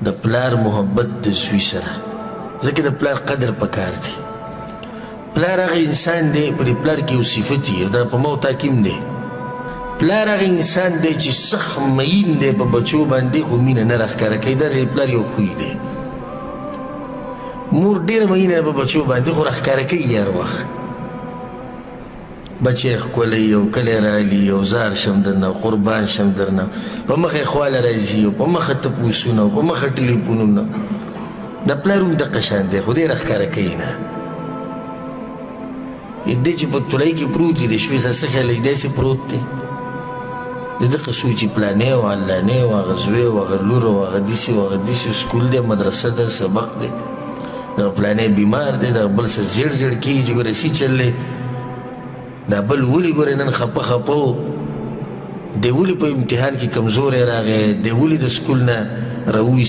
د پلار محبت د زوی سره، ځکه د پلار قدر پکار دی. پلار هغه انسان دی، په دې پلار کې یو صفت یي، دا په ما او تا کې هم دی. پلار هغه انسان دی چې سخت مین دی په بچو باندې، خو مینه نه راښکاره کوي. دا د پلار یو خوی دی. مور ډېره مینه په بچو باندې، خو راښکاره کوي هر وخت. بچی ښکلی او کلی رالي او زار شم درنه او قربان شم درنه، په مخه خواله راځي او په مخه تپوسونه او په مخه ټلیفونونه. د پلار هم دقه شان دی، خو دی راښکاره کوي نه. دی چې په تولۍ کې پروت دی، د شپې سره څه خیال دی؟ داسې پروت دی. د دقه سوچي پلانې او علانې او هغه زوی او هغه لور او هغه داسې او هغه داسې، سکول دی، مدرسه ده، سبق دی. دغه پلانې بیمار دی، دغه بل څه زیړ زیړ کېږي چې ګوره څه چل دی. دا بل ولې ګورې نن خپه خپه و، دی ولې په امتحان کې کمزوری راغی، دی ولې د سکول نه راوایست